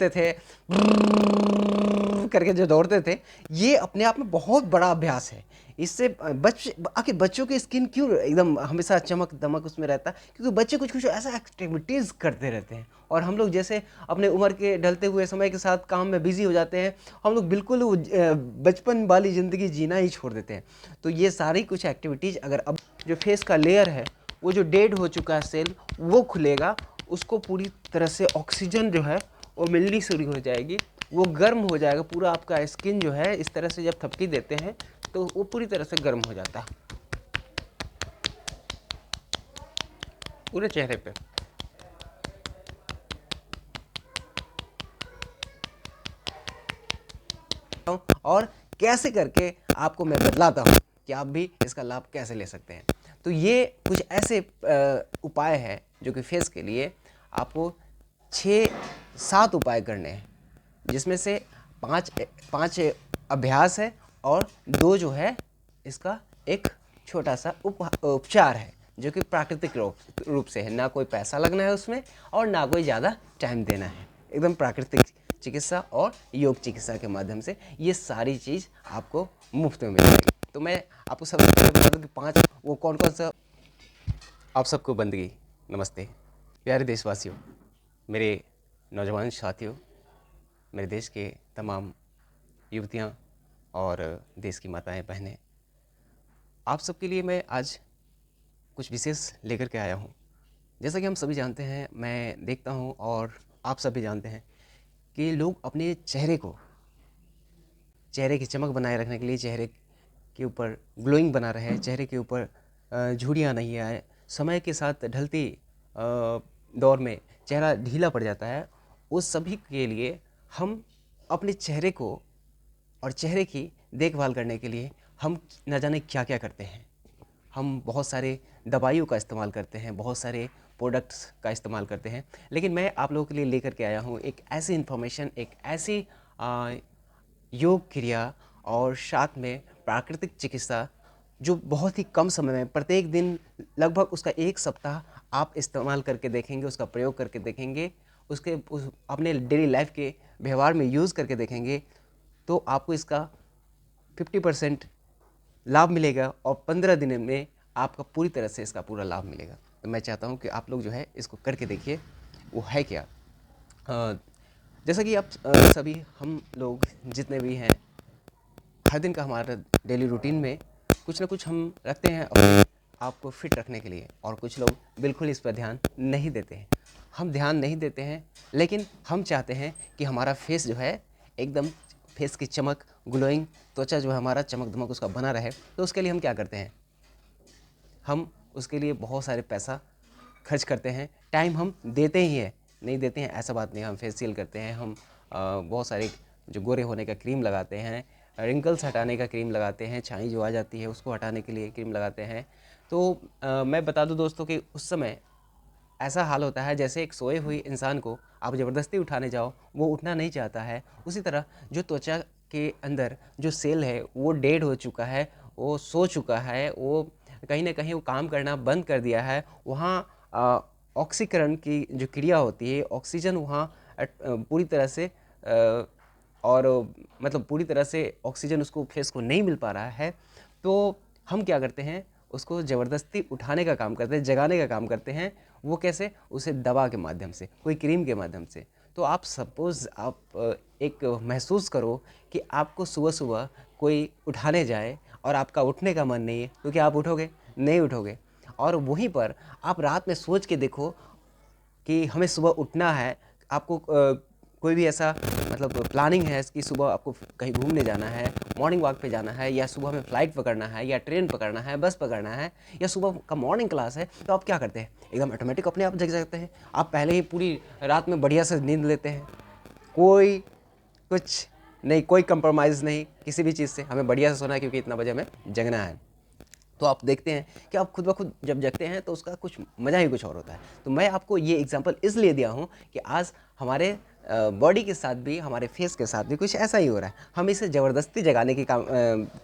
थे करके जो दौड़ते थे, ये अपने आप में बहुत बड़ा अभ्यास है। इससे आखिर बच्चों की स्किन क्यों एकदम हमेशा चमक दमक उसमें रहता है, क्योंकि बच्चे कुछ कुछ ऐसा एक्टिविटीज़ करते रहते हैं, और हम लोग जैसे अपने उम्र के ढलते हुए समय के साथ काम में बिजी हो जाते हैं, हम लोग बिल्कुल वो बचपन वाली ज़िंदगी जीना ही छोड़ देते हैं। तो ये सारी कुछ एक्टिविटीज़ अगर अब जो फेस का लेयर है, वो जो डेड हो चुका है सेल, वो खुलेगा, उसको पूरी तरह से ऑक्सीजन जो है वो मिलनी शुरू हो जाएगी, वो गर्म हो जाएगा पूरा। आपका स्किन जो है इस तरह से जब थपकी देते हैं तो वो पूरी तरह से गर्म हो जाता है पूरे चेहरे पे। और कैसे करके आपको मैं बतलाता हूँ कि आप भी इसका लाभ कैसे ले सकते हैं। तो ये कुछ ऐसे उपाय हैं जो कि फेस के लिए आपको 6-7 उपाय करने हैं, जिसमें से पाँच अभ्यास है और 2 जो है इसका एक छोटा सा उपचार है, जो कि प्राकृतिक रूप से है। ना कोई पैसा लगना है उसमें और ना कोई ज़्यादा टाइम देना है, एकदम प्राकृतिक चिकित्सा और योग चिकित्सा के माध्यम से ये सारी चीज़ आपको मुफ्त में मिलेगी। तो मैं आपको सबसे पहले बता दूँ कि 5 वो कौन कौन सा। आप सबको बंदगी, नमस्ते प्यारे देशवासियों, मेरे नौजवान साथियों, मेरे देश के तमाम युवतियाँ और देश की माताएं बहनें, आप सबके लिए मैं आज कुछ विशेष लेकर के आया हूँ। जैसा कि हम सभी जानते हैं, मैं देखता हूँ और आप सभी जानते हैं कि लोग अपने चेहरे की चमक बनाए रखने के लिए, चेहरे के ऊपर ग्लोइंग बना रहे, चेहरे के ऊपर झुर्रियाँ नहीं आए, समय के साथ ढलती दौर में चेहरा ढीला पड़ जाता है, उस सभी के लिए हम अपने चेहरे को और चेहरे की देखभाल करने के लिए हम न जाने क्या क्या करते हैं। हम बहुत सारे दवाइयों का इस्तेमाल करते हैं, बहुत सारे प्रोडक्ट्स का इस्तेमाल करते हैं, लेकिन मैं आप लोगों के लिए लेकर के आया हूँ एक ऐसी इन्फॉर्मेशन, एक ऐसी योग क्रिया और साथ में प्राकृतिक चिकित्सा, जो बहुत ही कम समय में, प्रत्येक दिन लगभग उसका 1 सप्ताह आप इस्तेमाल करके देखेंगे, उसका प्रयोग करके देखेंगे, अपने डेली लाइफ के व्यवहार में यूज़ करके देखेंगे, तो आपको इसका 50% लाभ मिलेगा और 15 दिन में आपका पूरी तरह से इसका पूरा लाभ मिलेगा। तो मैं चाहता हूँ कि आप लोग जो है इसको करके देखिए। वो है क्या? जैसा कि आप सभी हम लोग जितने भी हैं, हर दिन का हमारा डेली रूटीन में कुछ ना कुछ हम रखते हैं अपने आप को फिट रखने के लिए, और कुछ लोग बिल्कुल इस पर ध्यान नहीं देते हैं। हम ध्यान नहीं देते हैं, लेकिन हम चाहते हैं कि हमारा फेस जो है एकदम, फेस की चमक, ग्लोइंग, त्वचा जो है हमारा चमक धमक उसका बना रहे। तो उसके लिए हम क्या करते हैं? हम उसके लिए बहुत सारे पैसा खर्च करते हैं, टाइम हम देते ही हैं, नहीं देते हैं ऐसा बात नहीं। हम फेशियल करते हैं, हम बहुत सारे जो गोरे होने का क्रीम लगाते हैं, रिंकल्स हटाने का क्रीम लगाते हैं, छाई जो आ जाती है उसको हटाने के लिए क्रीम लगाते हैं। तो मैं बता दूं दोस्तों कि उस समय ऐसा हाल होता है जैसे एक सोए हुए इंसान को आप ज़बरदस्ती उठाने जाओ, वो उठना नहीं चाहता है। उसी तरह जो त्वचा के अंदर जो सेल है वो डेड हो चुका है, वो सो चुका है, वो कहीं ना कहीं वो काम करना बंद कर दिया है। वहाँ ऑक्सीकरण की जो क्रिया होती है, ऑक्सीजन वहाँ पूरी तरह से और मतलब पूरी तरह से ऑक्सीजन उसको फेस को नहीं मिल पा रहा है। तो हम क्या करते हैं? उसको ज़बरदस्ती उठाने का काम करते हैं, जगाने का काम करते हैं। वो कैसे? उसे दवा के माध्यम से, कोई क्रीम के माध्यम से। तो आप सपोज़ आप एक महसूस करो कि आपको सुबह सुबह कोई उठाने जाए और आपका उठने का मन नहीं है, तो क्या आप उठोगे? नहीं उठोगे। और वहीं पर आप रात में सोच के देखो कि हमें सुबह उठना है। आपको कोई भी ऐसा मतलब प्लानिंग है कि सुबह आपको कहीं घूमने जाना है, मॉर्निंग वॉक पे जाना है, या सुबह में फ़्लाइट पकड़ना है, या ट्रेन पकड़ना है, बस पकड़ना है, या सुबह का मॉर्निंग क्लास है, तो आप क्या करते हैं? एकदम ऑटोमेटिक अपने आप जग जाते हैं। आप पहले ही पूरी रात में बढ़िया से नींद लेते हैं, कोई कुछ नहीं, कोई कंप्रोमाइज़ नहीं किसी भी चीज़ से। हमें बढ़िया से सोना है क्योंकि इतना बजे हमें जगना है। तो आप देखते हैं कि आप खुद ब खुद जब जगते हैं तो उसका कुछ मज़ा ही कुछ और होता है। तो मैं आपको ये एग्जांपल इसलिए दिया हूँ कि आज हमारे बॉडी के साथ भी, हमारे फेस के साथ भी कुछ ऐसा ही हो रहा है। हम इसे ज़बरदस्ती जगाने की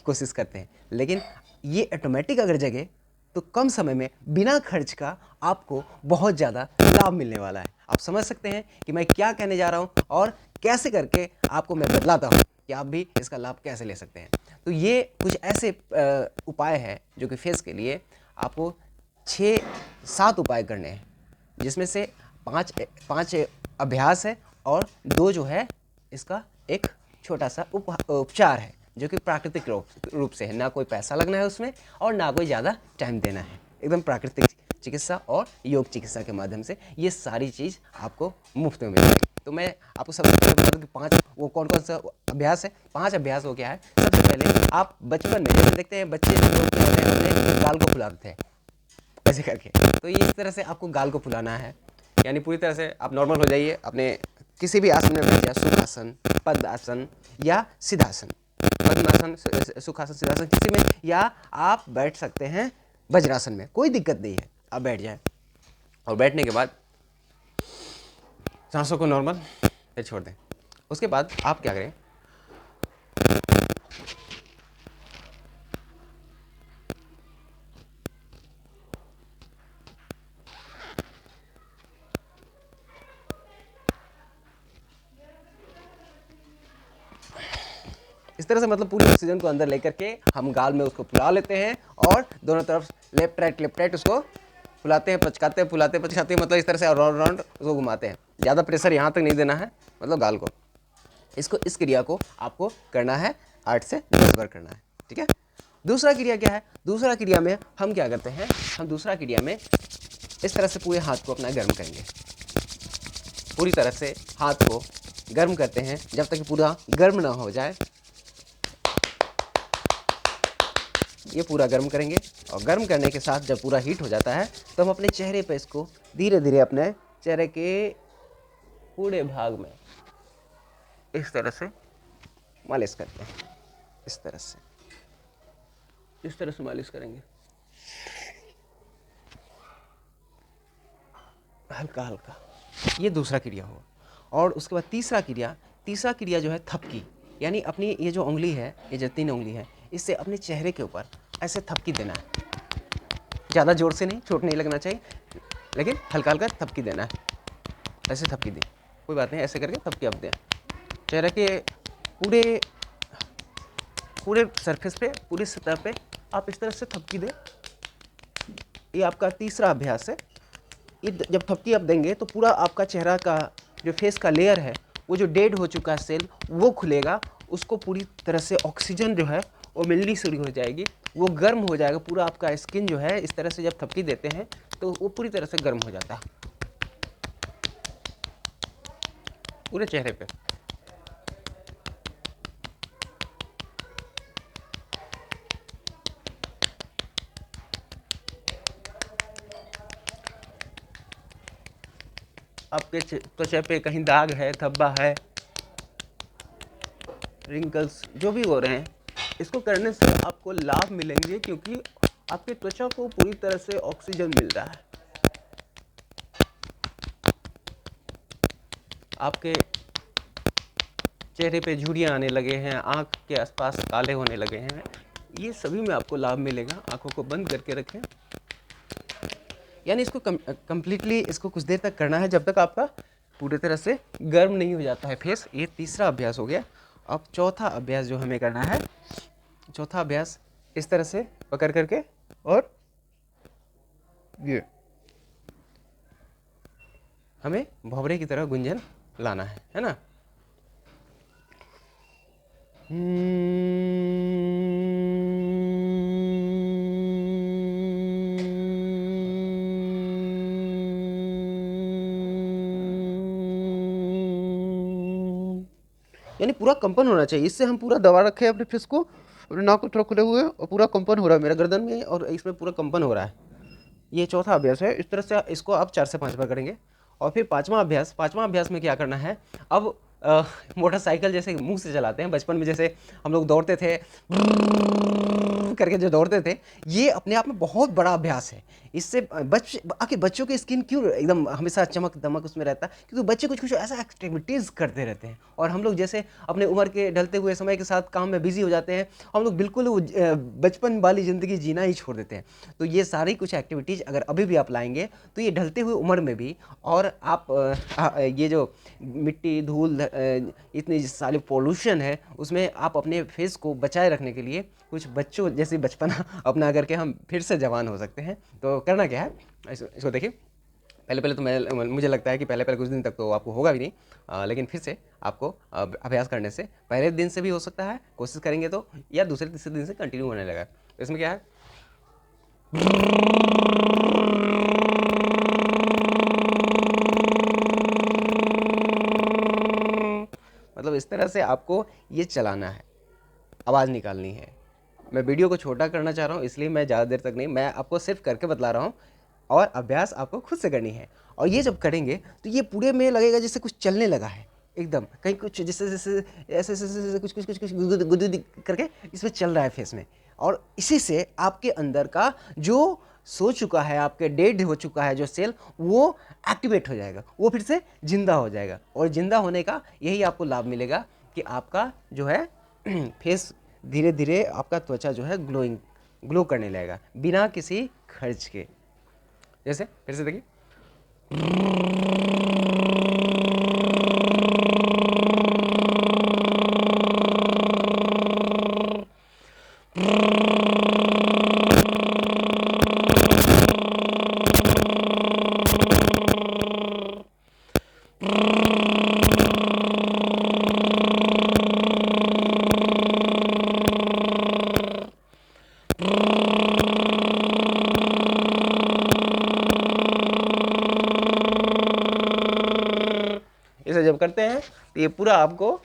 कोशिश करते हैं, लेकिन ये ऑटोमेटिक अगर जगे तो कम समय में बिना खर्च का आपको बहुत ज़्यादा लाभ मिलने वाला है। आप समझ सकते हैं कि मैं क्या कहने जा रहा हूँ और कैसे करके आपको मैं बतलाता हूँ कि आप भी इसका लाभ कैसे ले सकते हैं। तो ये कुछ ऐसे उपाय हैं जो कि फेस के लिए आपको 6-7 उपाय करने हैं, जिसमें से 5 अभ्यास है और 2 जो है इसका एक छोटा सा उपचार है जो कि प्राकृतिक रूप से है। ना कोई पैसा लगना है उसमें और ना कोई ज़्यादा टाइम देना है। एकदम प्राकृतिक चिकित्सा और योग चिकित्सा के माध्यम से ये सारी चीज़ आपको मुफ्त में मिल जाएगी। तो मैं आपको सबसे पहले बता दूं कि 5 वो कौन कौन सा अभ्यास है। 5 अभ्यास हो क्या है। सबसे पहले आप बचपन में जैसे देखते हैं बच्चे लोग अपने गाल को फुलाते हैं ऐसे करके, तो ये इस तरह से आपको गाल को फुलाना है। यानी पूरी तरह से आप नॉर्मल हो जाइए, अपने किसी भी आसन में बैठ जाए, सुखासन, पद्मासन या सिद्धासन। पद्मासन, सुखासन, सिद्धासन किसी में, या आप बैठ सकते हैं वज्रासन में, कोई दिक्कत नहीं है, आप बैठ जाएं। और बैठने के बाद सांसों को नॉर्मल फिर छोड़ दें। उसके बाद आप क्या करें, इस तरह से मतलब पूरी ऑक्सीजन को अंदर लेकर के हम गाल में उसको फुला लेते हैं और दोनों तरफ लेफ्ट राइट उसको फुलाते हैं, पचकाते हैं, फुलाते हैं, पचकाते हैं, मतलब इस तरह से राउंड उसको घुमाते हैं। ज़्यादा प्रेशर यहाँ तक नहीं देना है, मतलब गाल को। इस क्रिया को आपको करना है 8 से 10 बार करना है, ठीक है। दूसरा क्रिया क्या है। दूसरा क्रिया में हम क्या करते हैं, हम दूसरा क्रिया में इस तरह से पूरे हाथ को अपना गर्म करेंगे। पूरी तरह से हाथ को गर्म करते हैं जब तक कि पूरा गर्म ना हो जाए। ये पूरा गर्म करेंगे और गर्म करने के साथ जब पूरा हीट हो जाता है तो हम अपने चेहरे पे इसको धीरे धीरे अपने चेहरे के पूरे भाग में इस तरह से मालिश करते हैं। इस तरह से मालिश करेंगे, हल्का हल्का। ये दूसरा क्रिया हुआ। और उसके बाद तीसरा क्रिया जो है थपकी, यानी अपनी ये जो उंगली है, ये जो 3 उंगली है, इससे अपने चेहरे के ऊपर ऐसे थपकी देना है। ज़्यादा जोर से नहीं, चोट नहीं लगना चाहिए, लेकिन हल्का हल्का थपकी देना है। ऐसे थपकी दें, कोई बात नहीं, ऐसे करके थपकी आप दें चेहरे के पूरे सरफेस पे, पूरी सतह पे आप इस तरह से थपकी दें। ये आपका तीसरा अभ्यास है। ये जब थपकी आप देंगे तो पूरा आपका चेहरा का जो फेस का लेयर है, वो जो डेड हो चुका है सेल, वो खुलेगा। उसको पूरी तरह से ऑक्सीजन जो है वो मिलनी शुरू हो जाएगी, वो गर्म हो जाएगा। पूरा आपका स्किन जो है इस तरह से जब थपकी देते हैं तो वो पूरी तरह से गर्म हो जाता है पूरे चेहरे पे। आपके त्वचा पे कहीं दाग है, धब्बा है, रिंकल्स जो भी हो रहे हैं, इसको करने से आपको लाभ मिलेंगे, क्योंकि आपके त्वचा को पूरी तरह से ऑक्सीजन मिल रहा है। आपके चेहरे पे झुर्रियाँ आने लगे हैं, आँख के आसपास काले होने लगे हैं, ये सभी में आपको लाभ मिलेगा। आँखों को बंद करके रखें, यानी इसको कम्प्लीटली इसको कुछ देर तक करना है जब तक आपका पूरी तरह से गर्म नहीं हो जाता है फेस। ये तीसरा अभ्यास हो गया। अब चौथा अभ्यास जो हमें करना है, चौथा अभ्यास इस तरह से पकड़ करके और ये हमें भौवरे की तरह गुंजन लाना है ना। यानी पूरा कंपन होना चाहिए। इससे हम पूरा दबा रखे हैं अपने फेस को, अपने नाक को थोड़ा खुले हुए, और पूरा कंपन हो रहा है मेरा गर्दन में, और इसमें पूरा कंपन हो रहा है। ये चौथा अभ्यास है। इस तरह से इसको आप 4 से 5 बार करेंगे। और फिर पांचवा अभ्यास में क्या करना है, अब मोटरसाइकिल जैसे मुंह से चलाते हैं, बचपन में जैसे हम लोग दौड़ते थे करके जो दौड़ते थे, ये अपने आप में बहुत बड़ा अभ्यास है। इससे आखिर बच्चों की स्किन क्यों एकदम हमेशा चमक दमक उसमें रहता है, क्योंकि बच्चे कुछ कुछ ऐसा एक्टिविटीज़ करते रहते हैं, और हम लोग जैसे अपने उम्र के ढलते हुए समय के साथ काम में बिजी हो जाते हैं, हम लोग बिल्कुल वो बचपन वाली ज़िंदगी जीना ही छोड़ देते हैं। तो ये सारी कुछ एक्टिविटीज़ अगर अभी भी आप लाएंगे तो ये ढलते हुए उम्र में भी, और आप ये जो मिट्टी धूल इतनी सारी पोल्यूशन है उसमें आप अपने फेस को बचाए रखने के लिए कुछ बच्चों जैसे बचपना अपना करके हम फिर से जवान हो सकते हैं। तो करना क्या है, इसको देखिए, पहले पहले तो मुझे लगता है कि पहले पहले कुछ दिन तक तो आपको होगा भी नहीं, लेकिन फिर से आपको अभ्यास करने से पहले दिन से भी हो सकता है, कोशिश करेंगे तो, या दूसरे तीसरे दिन से कंटिन्यू होने लगा। तो इसमें क्या है, मतलब इस तरह से आपको ये चलाना है, आवाज़ निकालनी है। मैं वीडियो को छोटा करना चाह रहा हूँ, इसलिए मैं ज़्यादा देर तक नहीं, मैं आपको सिर्फ करके बतला रहा हूँ, और अभ्यास आपको खुद से करनी है। और ये जब करेंगे तो ये पूरे में लगेगा जैसे कुछ चलने लगा है एकदम, कहीं कुछ जैसे जैसे ऐसे ऐसे ऐसे कुछ कुछ कुछ कुछ गुदगुदी करके इसमें चल रहा है फेस में। और इसी से आपके अंदर का जो सो चुका है, आपके डेड हो चुका है जो सेल, वो एक्टिवेट हो जाएगा, वो फिर से जिंदा हो जाएगा। और जिंदा होने का यही आपको लाभ मिलेगा कि आपका जो है फेस धीरे धीरे, आपका त्वचा जो है ग्लो करने लगेगा बिना किसी खर्च के। जैसे फिर से देखिए, इसे जब करते हैं तो ये पूरा आपको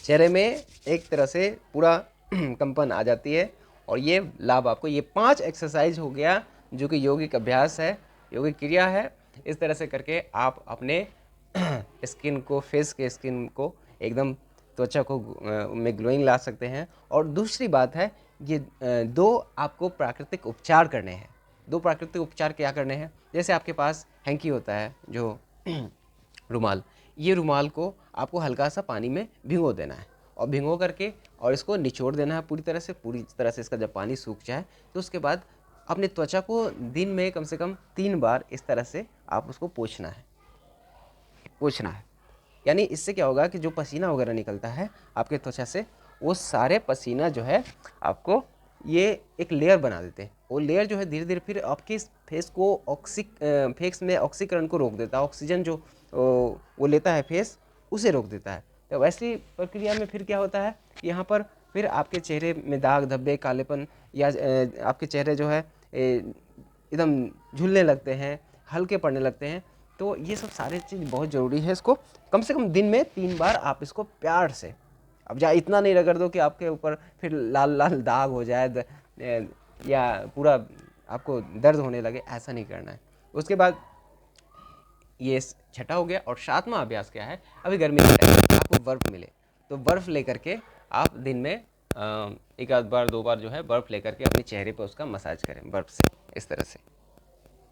चेहरे में एक तरह से पूरा कंपन आ जाती है। और ये लाभ आपको, ये 5 एक्सरसाइज हो गया जो कि यौगिक अभ्यास है, यौगिक क्रिया है। इस तरह से करके आप अपने स्किन को, फेस के स्किन को एकदम, त्वचा को में ग्लोइंग ला सकते हैं। और दूसरी बात है, ये 2 आपको प्राकृतिक उपचार करने हैं। 2 प्राकृतिक उपचार क्या करने हैं, जैसे आपके पास हैंकी होता है जो रुमाल, ये रुमाल को आपको हल्का सा पानी में भिगो देना है, और भिगो करके और इसको निचोड़ देना है पूरी तरह से इसका जब पानी सूख जाए तो उसके बाद अपने त्वचा को दिन में कम से कम 3 बार इस तरह से आप उसको पोंछना है। यानी इससे क्या होगा कि जो पसीना वगैरह निकलता है आपके त्वचा से, वो सारे पसीना जो है आपको ये एक लेयर बना देते हैं। वो लेयर जो है धीरे धीरे फिर आपके फेस को फेस में ऑक्सीकरण को रोक देता है, ऑक्सीजन जो वो लेता है फेस, उसे रोक देता है। तो वैसी प्रक्रिया में फिर क्या होता है, यहाँ पर फिर आपके चेहरे में दाग धब्बे कालेपन, या आपके चेहरे जो है एकदम झुलने लगते हैं, हल्के पड़ने लगते हैं। तो ये सब सारी चीज़ बहुत ज़रूरी है। इसको कम से कम दिन में 3 बार आप इसको प्यार से, अब जा इतना नहीं रगड़ दो कि आपके ऊपर फिर लाल लाल दाग हो जाए या पूरा आपको दर्द होने लगे, ऐसा नहीं करना है। उसके बाद ये 6ठा हो गया। और 7वां अभ्यास क्या है, अभी गर्मी का टाइम है, आपको बर्फ़ मिले तो बर्फ़ लेकर के आप दिन में एक आध बार 2 बार जो है बर्फ़ लेकर के अपने चेहरे पर उसका मसाज करें बर्फ़ से, इस तरह से।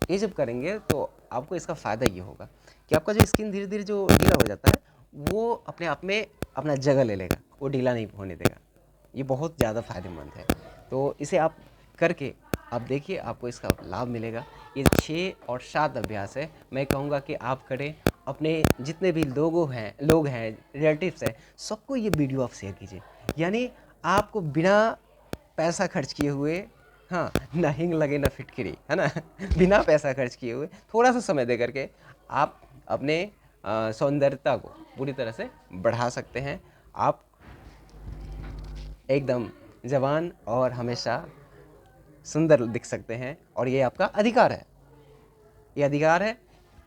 ये जब करेंगे तो आपको इसका फ़ायदा ये होगा कि आपका जो स्किन धीरे धीरे जो ढीला हो जाता है वो अपने आप में अपना जगह ले लेगा, वो ढीला नहीं होने देगा। ये बहुत ज़्यादा फ़ायदेमंद है। तो इसे आप करके आप देखिए, आपको इसका लाभ मिलेगा। ये 6 और 7 अभ्यास है, मैं कहूँगा कि आप करें। अपने जितने भी लोग हैं, रिलेटिव्स हैं, सबको ये वीडियो आप शेयर कीजिए। यानी आपको बिना पैसा खर्च किए हुए, हाँ, ना हिंग लगे ना फिटकिरी, है ना बिना पैसा खर्च किए हुए थोड़ा सा समय दे करके आप अपने सौंदर्यता को पूरी तरह से बढ़ा सकते हैं। आप एकदम जवान और हमेशा सुंदर दिख सकते हैं, और ये आपका अधिकार है। ये अधिकार है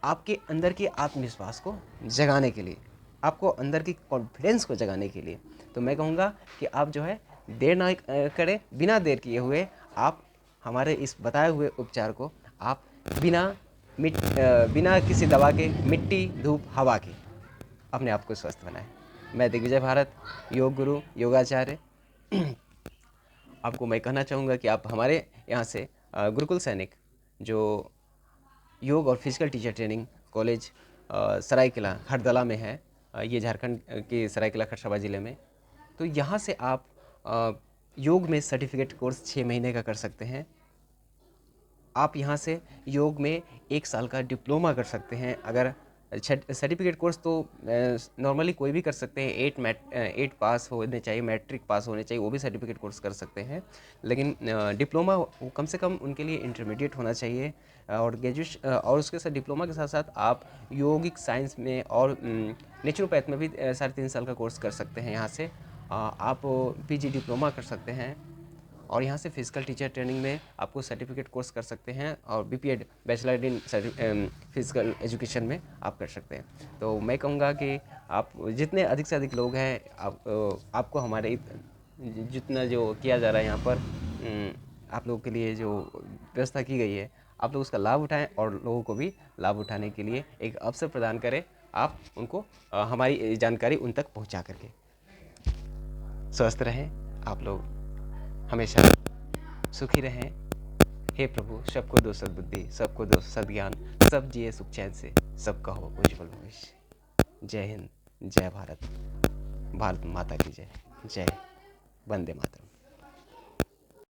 आपके अंदर के आत्मविश्वास को जगाने के लिए, आपको अंदर की कॉन्फिडेंस को जगाने के लिए। तो मैं कहूँगा कि आप जो है देर ना करें, बिना देर किए हुए आप हमारे इस बताए हुए उपचार को आप बिना किसी दवा के, मिट्टी धूप हवा के अपने आप को स्वस्थ बनाएं। मैं दिग्विजय भारत, योग गुरु, योगाचार्य, आपको मैं कहना चाहूँगा कि आप हमारे यहाँ से गुरुकुल सैनिक जो योग और physical teacher training college Seraikela Hardala में है, ये झारखंड के सरायकेला खरसावां ज़िले में। तो यहाँ से आप योग में सर्टिफिकेट कोर्स 6 महीने का कर सकते हैं। आप यहाँ से योग में 1 साल का डिप्लोमा कर सकते हैं। अगर सर्टिफिकेट कोर्स तो नॉर्मली कोई भी कर सकते हैं, 8 पास होने चाहिए, मैट्रिक पास होने चाहिए, वो भी सर्टिफिकेट कोर्स कर सकते हैं। लेकिन डिप्लोमा वो कम से कम उनके लिए इंटरमीडिएट होना चाहिए, और ग्रेजुएशन और उसके साथ डिप्लोमा के साथ साथ आप योगिक साइंस में और नेचुरोपैथ में भी 3.5 साल का कोर्स कर सकते हैं। यहाँ से आप पीजी डिप्लोमा कर सकते हैं, और यहाँ से फिजिकल टीचर ट्रेनिंग में आपको सर्टिफिकेट कोर्स कर सकते हैं, और BPEd bachelor in physical education में आप कर सकते हैं। तो मैं कहूँगा कि आप जितने अधिक से अधिक लोग हैं, आपको हमारे जितना जो किया जा रहा है यहाँ पर, आप लोगों के लिए जो व्यवस्था की गई है, आप लोग उसका लाभ उठाएं और लोगों को भी लाभ उठाने के लिए एक अवसर प्रदान करें। आप उनको हमारी जानकारी उन तक पहुँचा करके स्वस्थ रहें। आप लोग हमेशा सुखी रहें। हे प्रभु, सबको दो सद्बुद्धि, सबको दो सद्ज्ञान, सब जिए सुख चैन से, सबका हो उज्जवल भविष्य। जय हिंद, जय भारत, भारत माता की जय। जय वंदे मातरम।